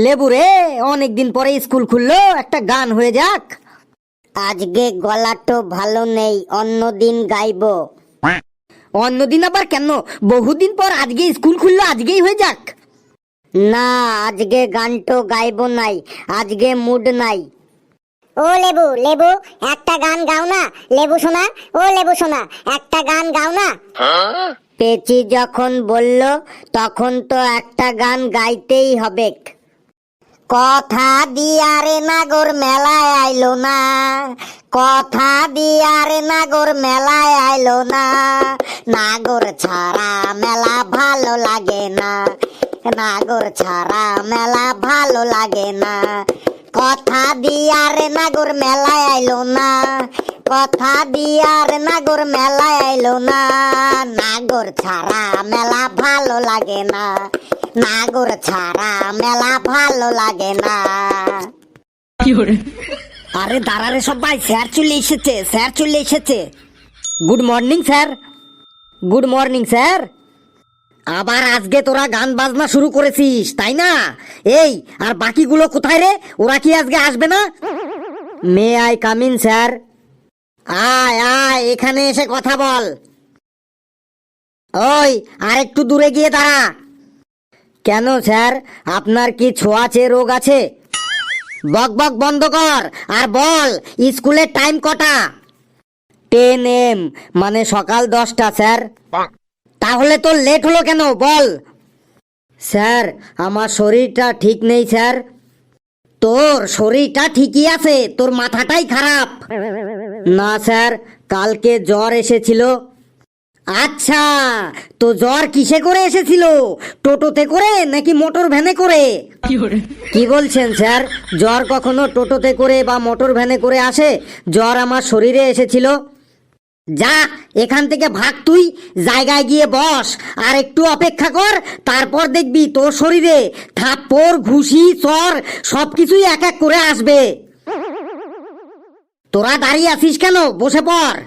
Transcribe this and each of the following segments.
লেবু রে, অনেকদিন পরে স্কুল খুললো, একটা গান হয়ে যাক। আজকে গলাটা ভালো নেই, অন্যদিন গাইবো। অন্যদিন আবার কেন? বহুদিন পর আজকে স্কুল খুললো, আজকেই হয়ে যাক। না, আজকে গানটো গাইবো নাই, আজকে মুড নাই। ও লেবু লেবু, একটা গান গাও না। লেবু সোনা, ও লেবু সোনা, একটা গান গাও না। পেচি যখন বলল তখন তো একটা গান গাইতেই হবে। কথা দিয়ারে নাগর মেলায় আইলো না, কথা দিয়ারে নাগর মেলায় আইলো না, নাগর ছাড়া মেলা ভালো লাগে না, নাগর ছাড়া মেলা ভালো লাগে না। কথা দিয়ারে নাগর মেলায় আইলো না, কথা দিয়ারে নাগর মেলায় আইলো না, নাগর ছাড়া মেলা ভালো লাগে না, নাগর ছাড়া মেলা ভালো লাগে না। আরে দাঁড়ারে সবাই, স্যার চলে এসেছে, স্যার চলে এসেছে। Good morning sir. Good morning sir. আবার আজকে তোরা গান বাজনা শুরু করেছিস তাই না? এই, আর বাকিগুলো কোথায় রে? ওরা কি আজকে আসবে না? May I come in sir? আয় আয়, এখানে এসে কথা বল। ওই, আর একটু দূরে গিয়ে দাঁড়া। কেন স্যার, আপনার কি ছোঁয়াচে রোগ আছে? বক বক বন্ধ কর আর বল, স্কুলের টাইম কটা? 10 AM, মানে সকাল 10টা স্যার। তাহলে তোর লেট হলো কেন বল? স্যার, আমার শরীরটা ঠিক নেই স্যার। তোর শরীরটা ঠিকই আছে, তোর মাথাটাই খারাপ। না স্যার, কালকে জ্বর এসেছিল। আচ্ছা, তো জ্বর কিসে করে এসেছিল? টোটোতে করে নাকি মোটর ভ্যানে করে? কি বলছেন স্যার? জ্বর কখনো টোটোতে করে বা মোটর ভ্যানে করে আসে? জ্বর আমার শরীরে এসেছিল। যা এখান থেকে ভাগ, তুই জায়গায় গিয়ে বস আর একটু অপেক্ষা কর, তারপর দেখবি তোর শরীরে থাপ্পড় ঘুষি চর সবকিছুই এক এক করে আসবে। তোরা দাঁড়িয়ে আছিস কেন? বসে পড়।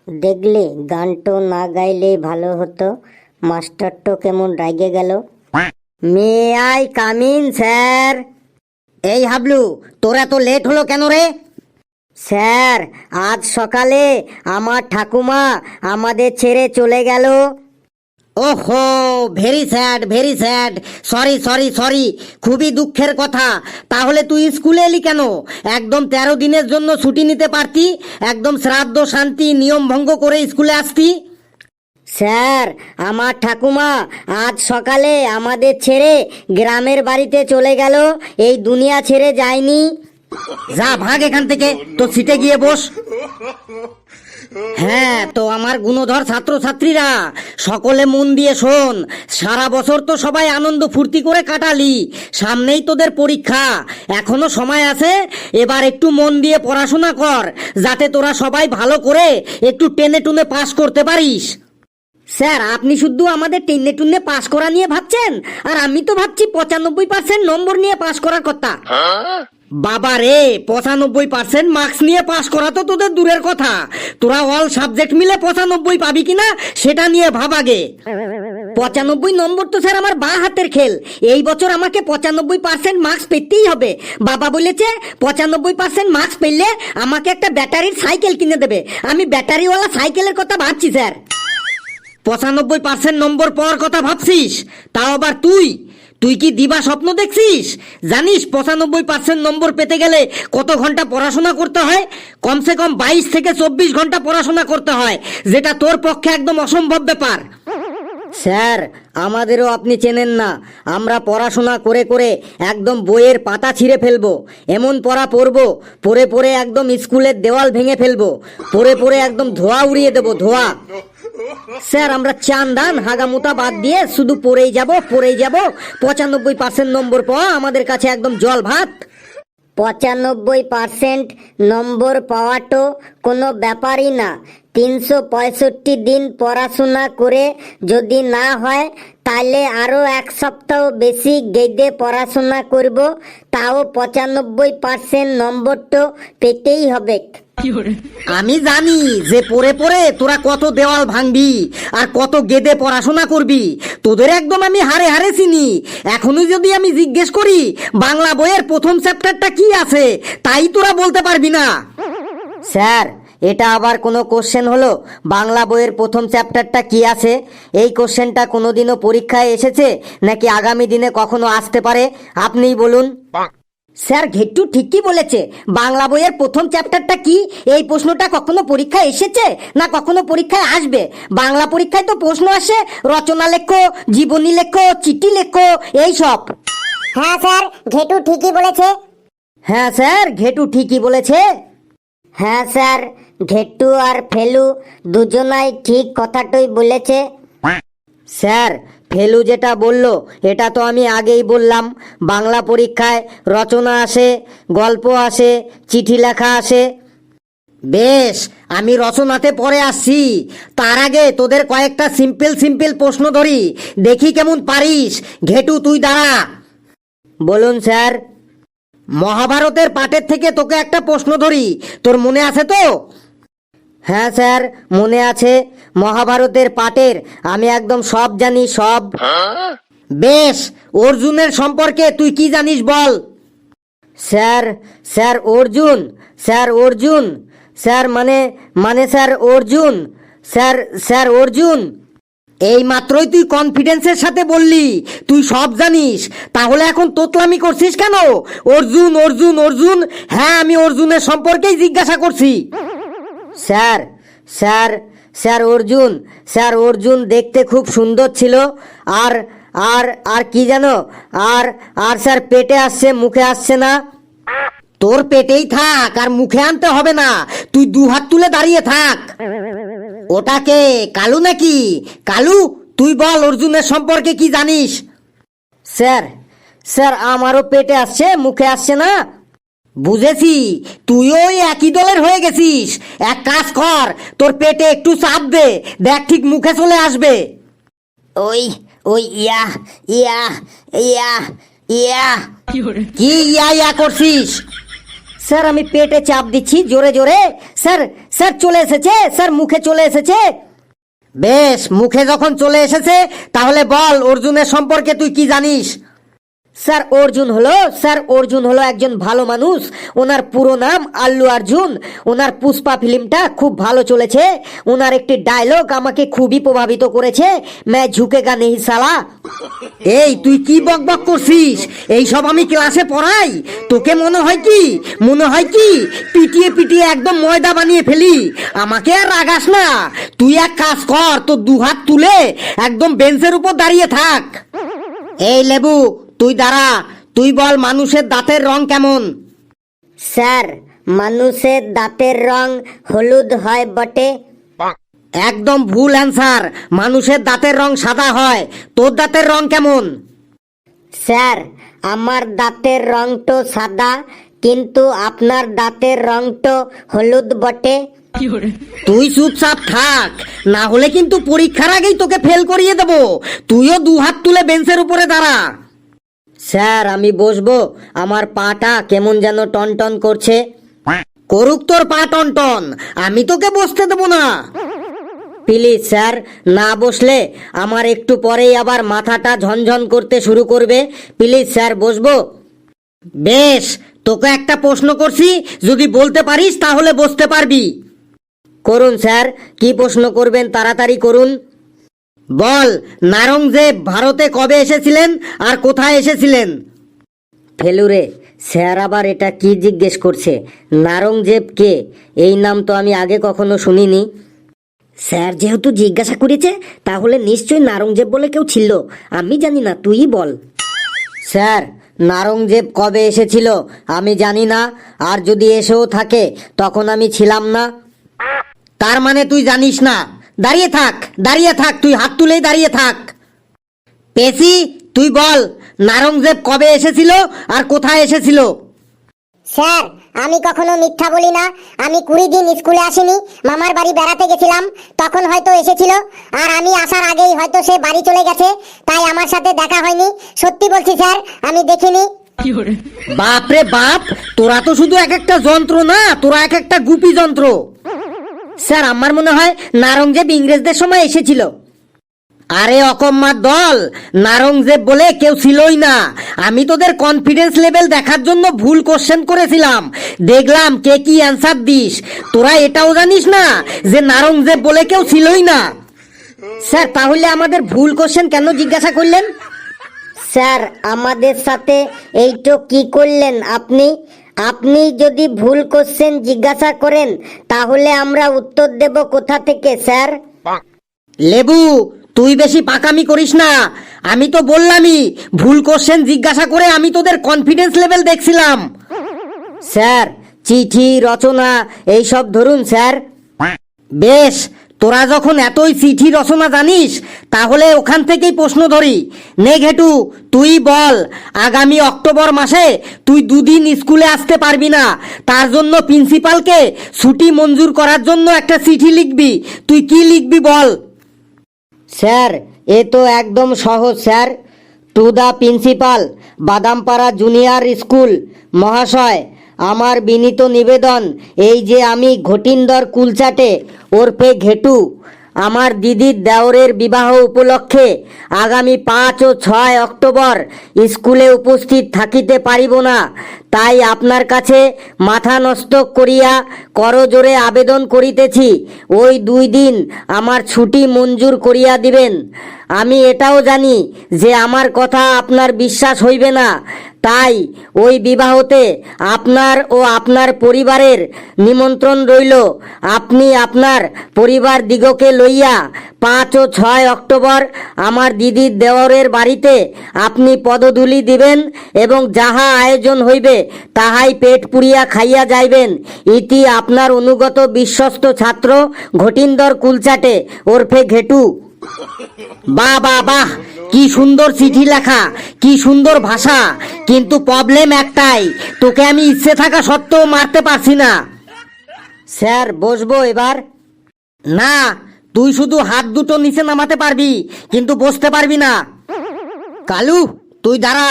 দেখলে, গানটো না গাইলে ভালো হতো, মাস্টারটো কেমন রাগে গেল। May I come in sir? এই হাবলু, তোরা তো লেট হলো কেন রে? স্যার, আজ সকালে আমার ঠাকুমা আমাদের ছেড়ে চলে গেল। ওহো, very sad, very sad. Sorry sorry sorry, খুবই দুঃখের কথা। তাহলে তুই স্কুলে এলি কেন? একদম 13 দিনের জন্য ছুটি নিতে পারতি, একদম শ্রাদ্ধ শান্তি নিয়ম ভঙ্গ করে স্কুলে আসতি। স্যার, আমার ঠাকুমা আজ সকালে আমাদের ছেড়ে গ্রামের বাড়িতে চলে গেল, এই দুনিয়া ছেড়ে যায়নি। যা ভাগ এখান থেকে, তো সিটে গিয়ে বস। হ্যাঁ, তো আমার গুণধর ছাত্রছাত্রীরা, সকলে মন দিয়ে শোন। সারা বছর তো সবাই আনন্দ ফুর্তি করে কাটালি, সামনেই তোদের পরীক্ষা, এখনো সময় আছে। এবার একটু মন দিয়ে পড়াশোনা কর, যাতে তোরা সবাই ভালো করে একটু টেনে টুনে পাস করতে পারিস। স্যার, আপনি শুধু আমাদের টেনে টুনে পাস করা নিয়ে ভাবছেন, আর আমি তো ভাবছি 95% নম্বর নিয়ে পাস করার কথা। বাবা রে, 95% মার্কস নিয়ে পাস করা তো তোদের দূরের কথা, তোরা অল সাবজেক্ট মিলে 95 পাবি কিনা সেটা নিয়ে ভাব আগে। 95 নম্বর তো স্যার আমার বাঁ হাতের খেল। এই বছর আমাকে 95% মার্কস পেতেই হবে। বাবা বলেছে 95% মার্কস পেলে আমাকে একটা ব্যাটারির সাইকেল কিনে দেবে। আমি ব্যাটারিওয়ালা সাইকেলের কথা ভাবছি স্যার। 95% নম্বর পাওয়ার কথা ভাবছিস? তাও আবার তুই তুই কি দিবা স্বপ্ন দেখছিস? জানিস 95% নম্বর পেতে গেলে কত ঘন্টা পড়াশোনা করতে হয়? কমসে কম 22 থেকে 24 ঘন্টা পড়াশোনা করতে হয়, যেটা তোর পক্ষে একদম অসম্ভব ব্যাপার। স্যার, আমাদেরও আপনি চেনেন না, আমরা পড়াশোনা করে করে একদম বইয়ের পাতা ছিঁড়ে ফেলবো, এমন পড়া পড়বো, পড়ে পড়ে একদম স্কুলের দেওয়াল ভেঙে ফেলবো, পড়ে পড়ে একদম ধোঁয়া উড়িয়ে দেবো, ধোঁয়া। স্যার, আমরা চান দান হাগামুতা বাদ দিয়ে শুধু পড়েই যাব পড়েই যাব। 95% নম্বর পাওয়া আমাদের কাছে একদম জল ভাত। 95% নম্বর পাওয়াটো কোনো ব্যাপারই না। 365 দিন পড়াশোনা করে যদি না হয়, তাহলে আরো 1 সপ্তাহ বেশি গেদে পড়াশোনা করব, তাও 95% নম্বরটো পেতেই হবে। আমি জানি যে পড়ে পড়ে তোরা কত দেওয়াল ভাঙবি আর কত গেদে পড়াশোনা করবি। তোদের একদম আমি হারে হারে চিনি। এখনই যদি আমি জিজ্ঞেস করি বাংলা বইয়ের প্রথম চ্যাপ্টারটা কি আছে, তাই তোরা বলতে পারবি না। স্যার, এটা আবার কোনো কোশ্চেন হলো? বাংলা বইয়ের প্রথম চ্যাপ্টারটা কি আছে? এই কোশ্চেনটা কোনোদিনও পরীক্ষায় এসেছে নাকি আগামী দিনে কখনো আসতে পারে? আপনিই বলুন। স্যার, ঘেট্টু ঠিকই বলেছে। বাংলা বইয়ের প্রথম চ্যাপ্টারটা কি, এই প্রশ্নটা কখনো পরীক্ষায় এসেছে না কখনো পরীক্ষায় আসবে? বাংলা পরীক্ষায় তো প্রশ্ন আসে রচনা লেখো, জীবনী লেখো, চিঠি লেখো, এই সব। হ্যাঁ স্যার, ঘেটু ঠিকই বলেছে। হ্যাঁ স্যার, ঘেটু ঠিকই বলেছে। হ্যাঁ স্যার, ঘেট্টু আর ফেলু দুজনাই ঠিক কথাটাই বলেছে। স্যার, ফেলু যেটা বলল এটা তো আমি আগেই বললাম। বাংলা পরীক্ষায় রচনা আসে, গল্প আসে, চিঠি লেখা আসে। বেশ, আমি রচনাতে পরে আসছি। তার আগে তোদের কয়েকটা সিম্পল প্রশ্ন ধরি, দেখি কেমন পারিস। ঘেটু, তুই দাঁড়া। বলুন স্যার। মহাভারতের পাঠের থেকে তোকে একটা প্রশ্ন ধরি, তোর মনে আছে তো? হ্যাঁ স্যার, মনে আছে। মহাভারতের পাঠের আমি একদম সব জানি, সব। বেশ, অর্জুনের সম্পর্কে তুই কি জানিস বল। Sir sir Arjun, sir Arjun, sir মানে স্যার অর্জুন, স্যার অর্জুন। এই মাত্রই তুই কনফিডেন্সের সাথে বললি তুই সব জানিস, তাহলে এখন তোতলামি করছিস কেন? অর্জুন অর্জুন অর্জুন, হ্যাঁ আমি অর্জুনের সম্পর্কেই জিজ্ঞাসা করছি। Sir sir sir Arjun, sir Arjun দেখতে খুব সুন্দর ছিল। আর আর আর কি জানো, আর আর স্যার পেটে আসছে, মুখে আসছে না। তোর পেটেই থাক, আর মুখে আনতে হবে না। তুই দু হাত তুলে দাঁড়িয়ে থাক। ওটাকে কালু নাকি? কালু, তুই বল অর্জুনের সম্পর্কে কি জানিস? স্যার স্যার আমারও পেটে আসছে, মুখে আসছে না। বুঝেছি, তুইও ওই একই দলের হয়ে গেছিস। এক কাজ কর, তোর পেটে একটু চাপ দে, দেখ ঠিক মুখে চলে আসবে। ওই ওই ইয়া ইয়া ইয়া ইয়া। কি ইয়া ইয়া করছিস? স্যার আমি পেটে চাপ দিচ্ছি জোরে জোরে। স্যার স্যার চলে এসেছে, স্যার মুখে চলে এসেছে। বেশ, মুখে যখন চলে এসেছে তাহলে বল অর্জুনের সম্পর্কে তুই কি জানিস? স্যার অর্জুন হলো একজন ভালো মানুষ। ওনার পুরো নাম আল্লু অর্জুন। ওনার পুষ্পা ফিল্মটা খুব ভালো চলেছে। ওনার একটি ডায়লগ আমাকে খুবই প্রভাবিত করেছে, मैं झुकेगा नहीं साला। এই তুই কি বকবক করছিস? এই সব আমি ক্লাসে পড়াই। তোকে মনে হয় কি পিটিয়ে পিটিয়ে একদম ময়দা বানিয়ে ফেলি? আমাকে আর রাগাস না। তুই এক কাজ কর, তোর দু হাত তুলে একদম বেঞ্চের উপর দাঁড়িয়ে থাক। এই লেবু, তুই দাঁড়া। তুই বল মানুষের দাঁতের রং কেমন? স্যার মানুষের দাঁতের রং হলুদ হয় বটে। একদম ভুল অ্যান্সার। মানুষের দাঁতের রং সাদা হয়। তোর দাঁতের রং কেমন? স্যার আমার দাঁতের রং তো সাদা, কিন্তু আপনার দাঁতের রং তো হলুদ বটে। তুই চুপচাপ থাক, না হলে কিন্তু পরীক্ষার আগেই তোকে ফেল করিয়ে দেবো। তুইও দু হাত তুলে বেঞ্চের উপরে দাঁড়া। স্যার আমি বসবো? আমার পাটা কেমন যেন টনটন করছে। করুক তোর পা টনটন, আমি তোকে বসতে দেবো না। প্লিজ স্যার, না বসলে আমার একটু পরেই আবার মাথাটা ঝনঝন করতে শুরু করবে। প্লিজ স্যার, বসবো? বেশ, তোকে একটা প্রশ্ন করছি, যদি বলতে পারিস তাহলে বসতে পারবি। করুন স্যার, কি প্রশ্ন করবেন তাড়াতাড়ি করুন। বল, নারঙ্গজেব ভারতে কবে এসেছিলেন আর কোথায় এসেছিলেন? ফেলুরে, স্যার আবার এটা কি জিজ্ঞেস করছে? নারঙ্গজেব কে? এই নাম তো আমি আগে কখনো শুনিনি। স্যার যেহেতু জিজ্ঞাসা করেছে, তাহলে নিশ্চয়ই নারঙ্গজেব বলে কেউ ছিল। আমি জানি না, তুই বল। স্যার নারঙ্গজেব কবে এসেছিল আমি জানি না, আর যদি এসেও থাকে তখন আমি ছিলাম না। তার মানে তুই জানিস না? দাঁড়িয়ে থাক, তুই হাত তুলেই দাঁড়িয়ে থাক। পেশি, তুই বল নারঙ্গজেব কবে এসেছিল আর কোথায় এসেছিল? স্যার আমি কখনো মিথ্যা বলি না। আমি 20 দিন স্কুলে আসিনি, মামার বাড়ি বেড়াতে গেছিলাম, তখন হয়তো এসেছিল। আর আমি আসার আগেই হয়তো সে বাড়ি চলে গেছে, তাই আমার সাথে দেখা হয়নি। সত্যি বলছি স্যার, আমি দেখিনি। বাপরে বাপ, তোরা তো শুধু এক একটা যন্ত্র না, তোরা এক একটা গুপি যন্ত্র। স্যার আমার মনে হয় নারঙ্গজেব ইংরেজদের সময় এসেছিল। আরে অকম্মার দল, নারঙ্গজেব বলে কেউ ছিলই না। আমি তোদের কনফিডেন্স লেভেল দেখার জন্য ভুল কোশ্চেন করেছিলাম, দেখলাম কে কি অ্যান্সার দিস। তোরা এটাও জানিস না যে নারঙ্গজেব বলে কেউ ছিলই না। স্যার তাহলে আমাদের ভুল কোশ্চেন কেন জিজ্ঞাসা করলেন? স্যার আমাদের সাথে এইটো কি করলেন আপনি? আপনি যদি ভুল কোশ্চেন জিজ্ঞাসা করেন তাহলে আমরা উত্তর দেব কোথা থেকে স্যার? লেবু, তুই বেশি পাকামি করিস না। আমি তো বললামই ভুল কোশ্চেন জিজ্ঞাসা করে আমি তোদের কনফিডেন্স লেভেল দেখছিলাম। স্যার চিঠি রচনা এইসব ধরুন স্যার। বেশ, তোরা যখন এতই চিঠি রচনা জানিস তাহলে ওখান থেকেই প্রশ্ন ধরি। নে ঘেটু, তুই বল, আগামী অক্টোবর মাসে তুই 2 দিন স্কুলে আসতে পারবি না, তার জন্য প্রিন্সিপালকে ছুটি মঞ্জুর করার জন্য একটা চিঠি লিখবি। তুই কি লিখবি বল? স্যার এ তো একদম সহজ sir. To the principal, Badampara junior school মহাশয়, আমার বিনীত নিবেদন এই যে আমি ঘটিন্দর কুলচাটে ওরফে ঘেটু আমার দিদির দেওরের বিবাহ উপলক্ষে আগামী 5 ও 6 অক্টোবর স্কুলে উপস্থিত থাকিতে পারিব না। তাই আপনার কাছে মাথা নষ্ট করিয়া করজোরে আবেদন করিতেছি, ওই 2 দিন আমার ছুটি মঞ্জুর করিয়া দিবেন। আমি এটাও জানি যে আমার কথা আপনার বিশ্বাস হইবে না, তাই ওই বিবাহতে আপনার ও আপনার পরিবারের নিমন্ত্রণ রইল। আপনি আপনার পরিবার দিগকে লইয়া 5 ও 6 অক্টোবর আমার দিদির দেওরের বাড়িতে আপনি পদধূলি দিবেন এবং যাহা আয়োজন হইবে তাহাই পেট পুরিয়া খাইয়া যাইবেন। ইতি আপনার অনুগত বিশ্বস্ত ছাত্র ঘটিন্দর কুলচাটে ওরফে ঘেটু। বাহ বাহ বাহ, কি সুন্দর চিঠি লেখা, কি সুন্দর ভাষা, কিন্তু প্রবলেম একটাই, তোকে আমি ইচ্ছে থাকা সত্ত্বেও মারতে পারছি না। স্যার বসবো এবার? না, তুই শুধু হাত দুটো নিচে নামাতে পারবি কিন্তু বসতে পারবি না। কালু তুই দাঁড়া,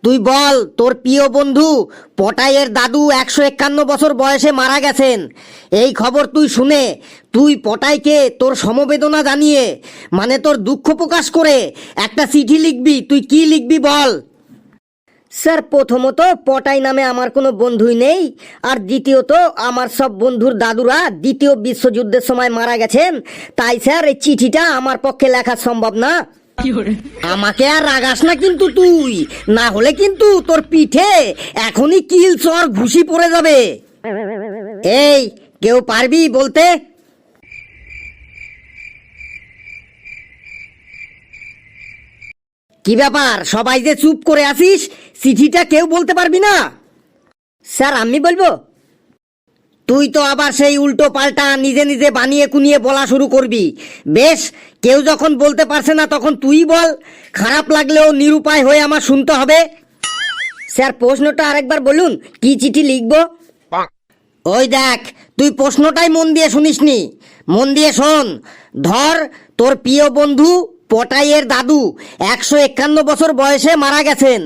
তুই বল তোর প্রিয় বন্ধু পটাইয়ের দাদু 151 বছর বয়সে মারা গেছেন। এই খবর তুই শুনে তুই পটাইকে তোর সমবেদনা জানিয়ে মানে তোর দুঃখ প্রকাশ করে একটা চিঠি লিখবি। তুই কি লিখবি বল? স্যার প্রথমত পটাই নামে আমার কোনো বন্ধুই নেই, আর দ্বিতীয়ত আমার সব বন্ধুর দাদুরা 2য় বিশ্বযুদ্ধের সময় মারা গেছেন, তাই স্যার এই চিঠিটা আমার পক্ষে লেখা সম্ভব না। আমাকে আর রাগাস না কিন্তু তুই, না হলে কিন্তু তোর পিঠে এখনই কিল চর ঘুষি পড়ে যাবে। এই কেউ পারবি বলতে? কি ব্যাপার, সবাই যে চুপ করে আছিস, চিঠিটা কেউ বলতে পারবি না? স্যার আমি বলবো? তুই তো আবার সেই উল্টো পাল্টা নিজে নিজে বানিয়ে কুনিয়ে বলা শুরু করবি। বেশ, কেউ যখন বলতে পারছে না তখন তুই বল, খারাপ লাগলেও নিরুপায় হয়ে আমার শুনতে হবে। স্যার প্রশ্নটা আরেকবার বলুন, কি চিঠি লিখবো? ওই দেখ, তুই প্রশ্নটাই মন দিয়ে শুনিসনি, মন দিয়ে শোন। ধর তোর প্রিয় বন্ধু পটাইয়ের দাদু 151 বছর বয়সে মারা গেছেন।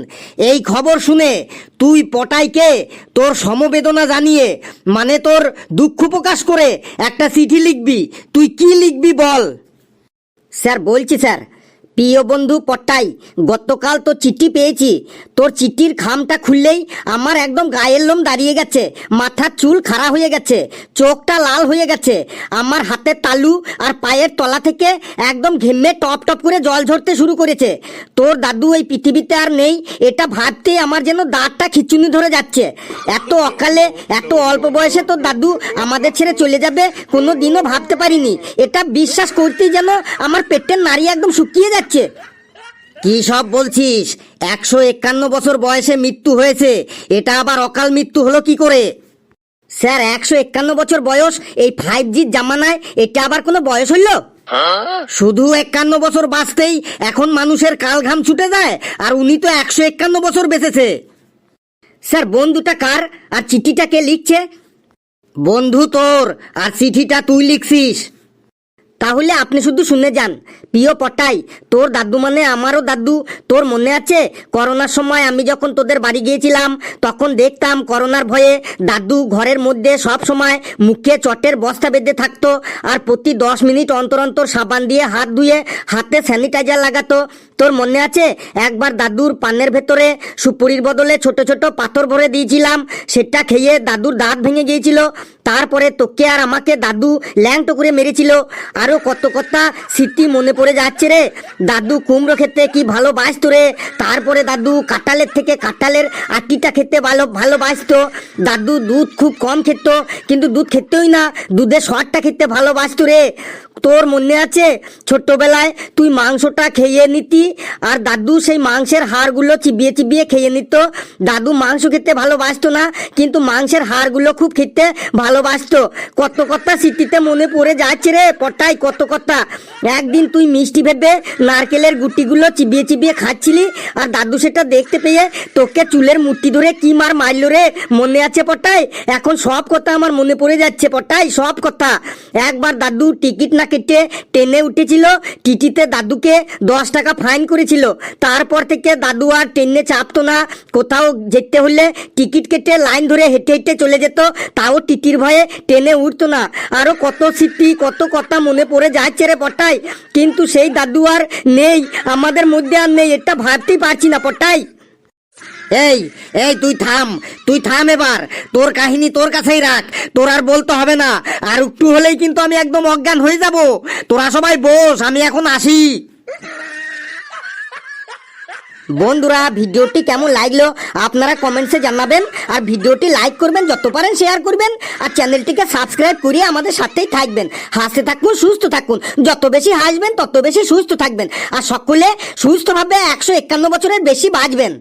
এই খবর শুনে তুই পটাইকে তোর সমবেদনা জানিয়ে মানে তোর দুঃখ প্রকাশ করে একটা চিঠি লিখবি। তুই কি লিখবি বল? স্যার বলছি স্যার, প্রিয় বন্ধু পটাই, গতকাল তোর চিঠি পেয়েছি। তোর চিঠির খামটা খুললেই আমার একদম গায়ের লোম দাঁড়িয়ে গেছে, মাথার চুল খাড়া হয়ে গেছে, চোখটা লাল হয়ে গেছে, আমার হাতের তালু আর পায়ের তলা থেকে একদম ঘেমে টপ টপ করে জল ঝরতে শুরু করেছে। তোর দাদু এই পৃথিবীতে আর নেই, এটা ভাবতেই আমার যেন দাঁতটা খিচুনি ধরে যাচ্ছে। এত অকালে এত অল্প বয়সে তোর দাদু আমাদের ছেড়ে চলে যাবে কোনো দিনও ভাবতে পারিনি। এটা বিশ্বাস করতেই যেন আমার পেটের নাড়ি একদম শুকিয়ে যাচ্ছে। কি সব বলছিস? 151 বছর বয়সে মৃত্যু হয়েছে, এটা আবার অকাল মৃত্যু হলো কি করে? স্যার 151 বছর বয়স এই 5G জামানায় এটা আবার কোনো বয়স হইল? শুধু 51 বছর বাঁচতেই এখন মানুষের কাল ঘাম ছুটে যায়, আর উনি তো 151 বছর বেঁচেছে। স্যার বন্ধুটা কার আর চিঠিটা কে লিখছে? বন্ধু তোর, আর চিঠিটা তুই লিখছিস। তাহলে আপনি শুধু শুনে যান। প্রিয় পটাই, তোর দাদু মানে আমারও দাদু। তোর মনে আছে করোনার সময় আমি যখন তোদের বাড়ি গিয়েছিলাম, তখন দেখতাম করোনার ভয়ে দাদু ঘরের মধ্যে সব সময় মুখে চটের বস্তা বেঁধে থাকতো, আর প্রতি 10 মিনিট অন্তর অন্তর সাবান দিয়ে হাত ধুয়ে হাতে স্যানিটাইজার লাগাতো। তোর মনে আছে একবার দাদুর পানের ভেতরে সুপুরির বদলে ছোট ছোট পাথর ভরে দিয়েছিলাম, সেটা খেয়ে দাদুর দাঁত ভেঙে গিয়েছিল। তারপরে তোকে আর আমাকে দাদু ল্যাংটো করে মেরেছিল। আরো কত কথা স্মৃতি মনে পড়ে যাচ্ছে রে। দাদু কুমড়ো খেতে কি ভালোবাসতো রে। তারপরে দাদু কাঁঠালের থেকে কাঁঠালের আটিটা খেতে ভালোবাসতো। দাদু দুধ খুব কম খেত, কিন্তু দুধ খেতেই না, দুধের স্বাদটা খেতে ভালোবাসতো রে। তোর মনে আছে ছোট্টবেলায় তুই মাংসটা খেয়ে নিতি, আর দাদু সেই মাংসের হাড়গুলো চিবিয়ে চিবিয়ে খেয়ে নিত। দাদু মাংস খেতে ভালোবাসতো না, কিন্তু মাংসের হাড়গুলো খুব খেতে ভালোবাসতো। কত কথা স্মৃতিতে মনে পড়ে যাচ্ছে রে পটাই, কত কথা। একদিন তুই মিষ্টি ভেবে নারকেলের গুটিগুলো চিবিয়ে চিবিয়ে খাচ্ছিলি, আর দাদু সেটা দেখতে পেয়ে তোকে চুলের মুঠি ধরে কি মারলো রে, মনে আছে পটাই? এখন সব কথা আমার মনে পড়ে যাচ্ছে পটাই, সব কথা। একবার দাদু টিকিট না কেটে ট্রেনে উঠেছিল, টিটিতে দাদুকে 10 টাকা ফাইন করেছিল। তারপর থেকে দাদু আর ট্রেনে চাপতো না। কোথাও যেতে হলে টিকিট কেটে লাইন ধরে হেঁটে হেঁটে চলে যেত, তাও টিটির ভয়ে ট্রেনে উঠতো না। আরো কত স্মৃতি, কত কথা মনে পড়ে যাচ্ছে রে পটাই, কিন্তু সেই দাদু আর নেই, আমাদের মধ্যে আর নেই, এটা ভাবতেই পারছি না পটাই। এই এই তুই থাম এবার। তোর কাহিনী তোর কাছেই রাখ, তোর আর বলতে হবে না। আর একটু হলেই কিন্তু আমি একদম অজ্ঞান হয়ে যাব। তোরা সবাই বস, আমি এখন আসি। বন্ধুরা, ভিডিওটি কেমন লাগলো আপনারা কমেন্টসে জানাবেন, আর ভিডিওটি লাইক করবেন, যত পারেন শেয়ার করবেন, আর চ্যানেলটিকে সাবস্ক্রাইব করে আমাদের সাথেই থাকবেন। হাসতে থাকুন, সুস্থ থাকুন, যত বেশি হাসবেন তত বেশি সুস্থ থাকবেন, আর সকলে সুস্থভাবে 151 বছরের বেশি বাঁচবেন।